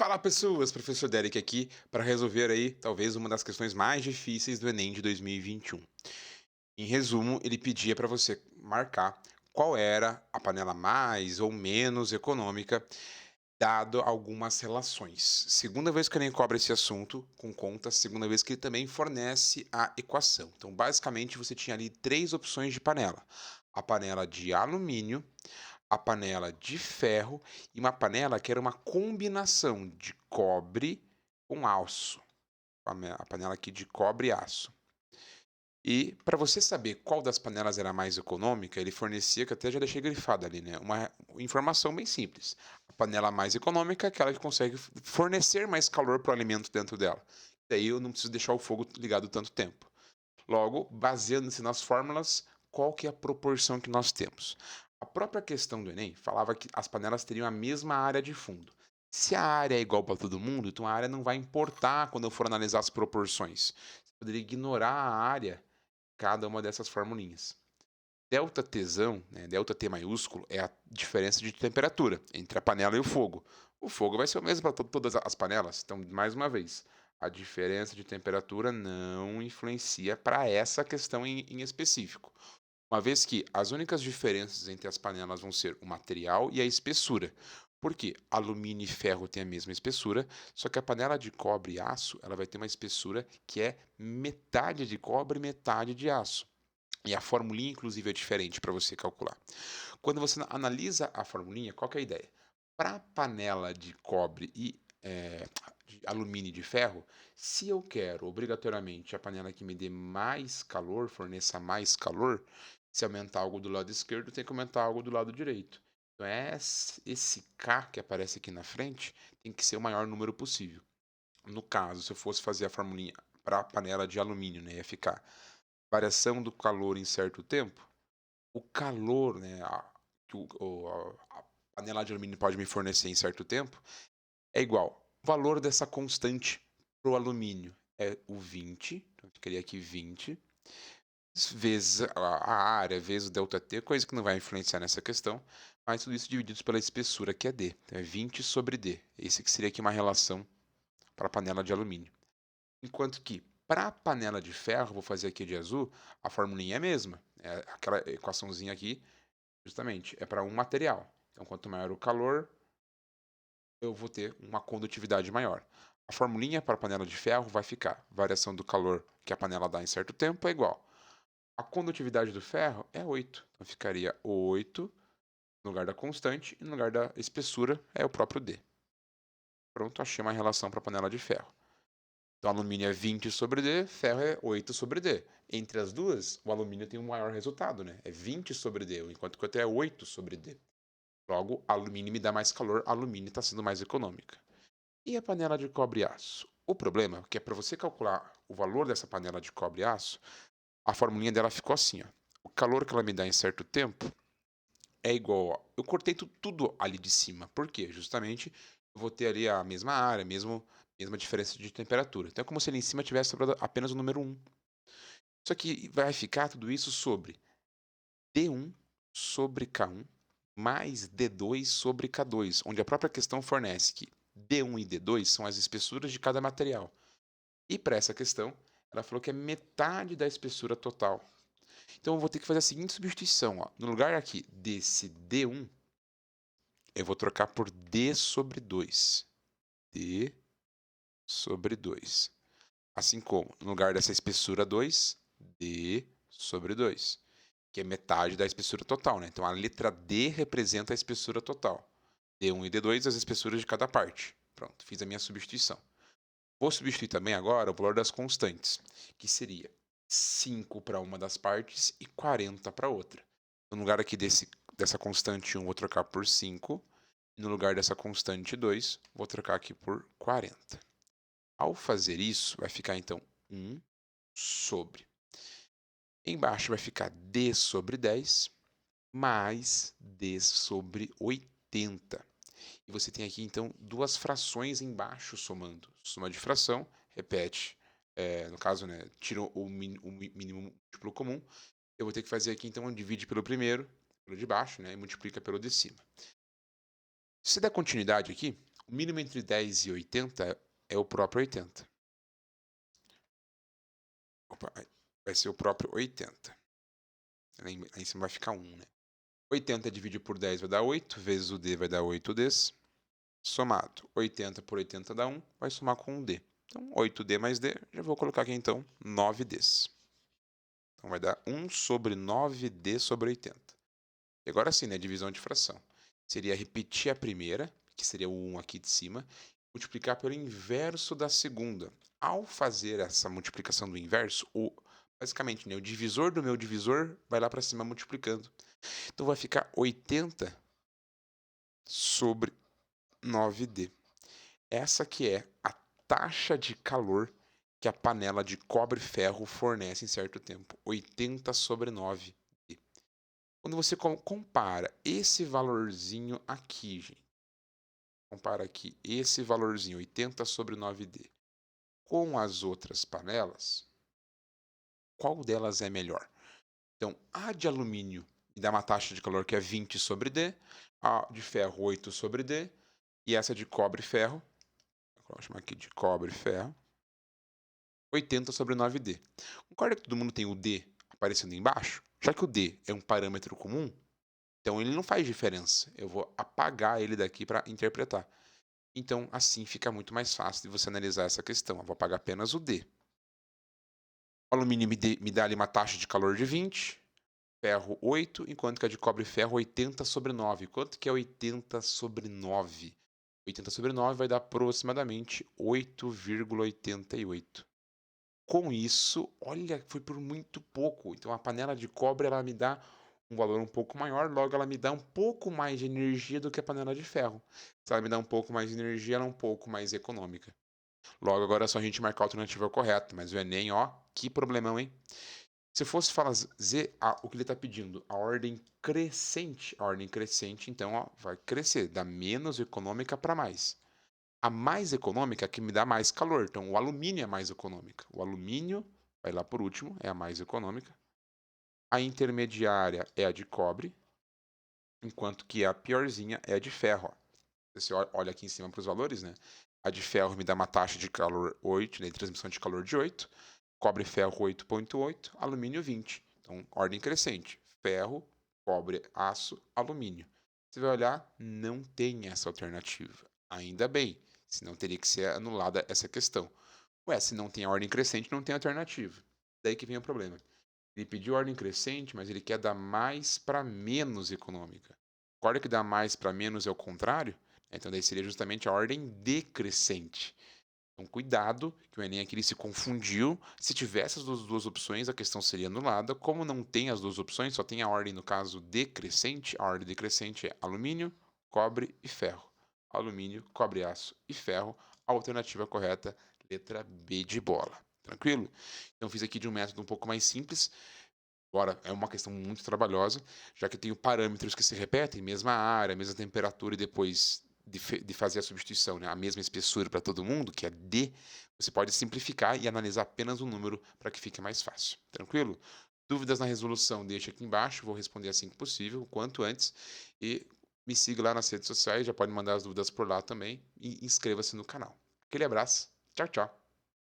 Fala pessoas, professor Derek aqui para resolver aí talvez uma das questões mais difíceis do Enem de 2021. Em resumo, ele pedia para você marcar qual era a panela mais ou menos econômica, dado algumas relações. Segunda vez que o Enem cobra esse assunto com contas, segunda vez que ele também fornece a equação. Então, basicamente, você tinha ali três opções de panela: a panela de alumínio, a panela de ferro e uma panela que era uma combinação de cobre com aço. A panela aqui de cobre e aço. E para você saber qual das panelas era mais econômica, ele fornecia, que eu até já deixei grifado ali, né? Uma informação bem simples. A panela mais econômica é aquela que consegue fornecer mais calor para o alimento dentro dela. Daí eu não preciso deixar o fogo ligado tanto tempo. Logo, baseando-se nas fórmulas, qual que é a proporção que nós temos? A própria questão do Enem falava que as panelas teriam a mesma área de fundo. Se a área é igual para todo mundo, então a área não vai importar quando eu for analisar as proporções. Você poderia ignorar a área de cada uma dessas formulinhas. Delta Tzão, né, delta T maiúsculo, é a diferença de temperatura entre a panela e o fogo. O fogo vai ser o mesmo para todas as panelas. Então, mais uma vez, a diferença de temperatura não influencia para essa questão em específico. Uma vez que as únicas diferenças entre as panelas vão ser o material e a espessura. Por quê? Alumínio e ferro têm a mesma espessura, só que a panela de cobre e aço ela vai ter uma espessura que é metade de cobre e metade de aço. E a formulinha, inclusive, é diferente para você calcular. Quando você analisa a formulinha, qual que é a ideia? Para a panela de cobre e de alumínio e de ferro, se eu quero obrigatoriamente a panela que me dê mais calor, forneça mais calor, se aumentar algo do lado esquerdo, tem que aumentar algo do lado direito. Então, esse K que aparece aqui na frente tem que ser o maior número possível. No caso, se eu fosse fazer a formulinha para a panela de alumínio, né, ia ficar variação do calor em certo tempo, o calor, né, que a panela de alumínio pode me fornecer em certo tempo, é igual. O valor dessa constante para o alumínio é o 20, então eu ficaria aqui 20, vezes a área, vezes o ΔT, coisa que não vai influenciar nessa questão, mas tudo isso dividido pela espessura, que é D. Então é 20 sobre D. Esse que seria aqui uma relação para a panela de alumínio. Enquanto que para a panela de ferro, vou fazer aqui de azul, a formulinha é a mesma. É aquela equaçãozinha aqui, justamente, é para um material. Então, quanto maior o calor, eu vou ter uma condutividade maior. A formulinha para a panela de ferro vai ficar: variação do calor que a panela dá em certo tempo é igual. A condutividade do ferro é 8. Então, ficaria 8 no lugar da constante e no lugar da espessura é o próprio D. Pronto, achei uma relação para a panela de ferro. Então, alumínio é 20 sobre D, ferro é 8 sobre D. Entre as duas, o alumínio tem um maior resultado, né? É 20 sobre D, enquanto que o outro é 8 sobre D. Logo, alumínio me dá mais calor, alumínio está sendo mais econômica. E a panela de cobre e aço? O problema é que para você calcular o valor dessa panela de cobre e aço, a formulinha dela ficou assim, ó. O calor que ela me dá em certo tempo é igual, ó. Eu cortei tudo ali de cima. Por quê? Justamente eu vou ter ali a mesma área, mesma diferença de temperatura. Então é como se ali em cima tivesse sobrado apenas o número 1. Só que vai ficar tudo isso sobre D1 sobre K1 mais D2 sobre K2, onde a própria questão fornece que D1 e D2 são as espessuras de cada material. E para essa questão, ela falou que é metade da espessura total. Então eu vou ter que fazer a seguinte substituição. Ó. No lugar aqui desse D1, eu vou trocar por D sobre 2. D sobre 2. Assim como, no lugar dessa espessura 2, D sobre 2, que é metade da espessura total, né? Então a letra D representa a espessura total. D1 e D2, as espessuras de cada parte. Pronto, fiz a minha substituição. Vou substituir também agora o valor das constantes, que seria 5 para uma das partes e 40 para outra. No lugar aqui dessa constante 1, vou trocar por 5. E no lugar dessa constante 2, vou trocar aqui por 40. Ao fazer isso, vai ficar então 1 sobre. Embaixo vai ficar D sobre 10 mais D sobre 80. E você tem aqui, então, duas frações embaixo somando. Soma de fração, repete. No caso, né, tira o mínimo múltiplo comum. Eu vou ter que fazer aqui, então, divide pelo primeiro, pelo de baixo, né, e multiplica pelo de cima. Se der continuidade aqui, O mínimo entre 10 e 80 é o próprio 80. Opa, vai ser o próprio 80. Lá em cima vai ficar 1, né? 80 dividido por 10 vai dar 8, vezes o D vai dar 8Ds. Somado 80 por 80 dá 1, vai somar com 1D. Então, 8D mais D, já vou colocar aqui então 9Ds. Então, vai dar 1 sobre 9D sobre 80. E agora sim, né, divisão de fração. Seria repetir a primeira, que seria o 1 aqui de cima, multiplicar pelo inverso da segunda. Ao fazer essa multiplicação do inverso, basicamente, né, o divisor do meu divisor vai lá para cima multiplicando. Então, vai ficar 80 sobre 9D. Essa que é a taxa de calor que a panela de cobre-ferro fornece em certo tempo, 80 sobre 9D. Quando você compara esse valorzinho aqui, gente, compara aqui esse valorzinho, 80 sobre 9D, com as outras panelas, qual delas é melhor? Então, a de alumínio me dá uma taxa de calor que é 20 sobre D, a de ferro 8 sobre D, e essa de cobre e ferro, vou chamar aqui de cobre e ferro, 80 sobre 9D. Concorda que todo mundo tem o D aparecendo embaixo? Já que o D é um parâmetro comum, então ele não faz diferença. Eu vou apagar ele daqui para interpretar. Então, assim fica muito mais fácil de você analisar essa questão. Eu vou apagar apenas o D. O alumínio me dá ali uma taxa de calor de 20, ferro 8, enquanto que a de cobre e ferro 80 sobre 9. Quanto que é 80 sobre 9? 80 sobre 9 vai dar aproximadamente 8,88. Com isso, olha, foi por muito pouco. Então a panela de cobre ela me dá um valor um pouco maior, logo ela me dá um pouco mais de energia do que a panela de ferro. Se ela me dá um pouco mais de energia, ela é um pouco mais econômica. Logo, agora é só a gente marcar a alternativa correta. Mas o Enem, ó, que problemão, hein? Se fosse fazer o que ele está pedindo, a ordem crescente, então ó, vai crescer, da menos econômica para mais. A mais econômica é a que me dá mais calor. Então, o alumínio é mais econômica. O alumínio vai lá por último, é a mais econômica. A intermediária é a de cobre, enquanto que a piorzinha é a de ferro. Você olha aqui em cima para os valores, né? A de ferro me dá uma taxa de calor 8, né, de transmissão de calor de 8. Cobre e ferro 8,8, alumínio 20. Então, ordem crescente. Ferro, cobre, aço, alumínio. Você vai olhar, não tem essa alternativa. Ainda bem, senão teria que ser anulada essa questão. Ué, se não tem a ordem crescente, não tem alternativa. Daí que vem o problema. Ele pediu ordem crescente, mas ele quer dar mais para menos econômica. Concorda que dar mais para menos é o contrário? Então daí seria justamente a ordem decrescente. Então cuidado, que o Enem aqui ele se confundiu. Se tivesse as duas opções, a questão seria anulada. Como não tem as duas opções, só tem a ordem, no caso, decrescente. A ordem decrescente é alumínio, cobre e ferro. Alumínio, cobre, aço e ferro. A alternativa correta, letra B de bola. Tranquilo? Então fiz aqui de um método um pouco mais simples. Agora, é uma questão muito trabalhosa, já que eu tenho parâmetros que se repetem, mesma área, mesma temperatura, e depois de fazer a substituição, né, a mesma espessura para todo mundo, que é D, você pode simplificar e analisar apenas um número para que fique mais fácil. Tranquilo? Dúvidas na resolução, deixa aqui embaixo, vou responder assim que possível, o quanto antes. E me siga lá nas redes sociais, já pode mandar as dúvidas por lá também. E inscreva-se no canal. Aquele abraço, tchau, tchau.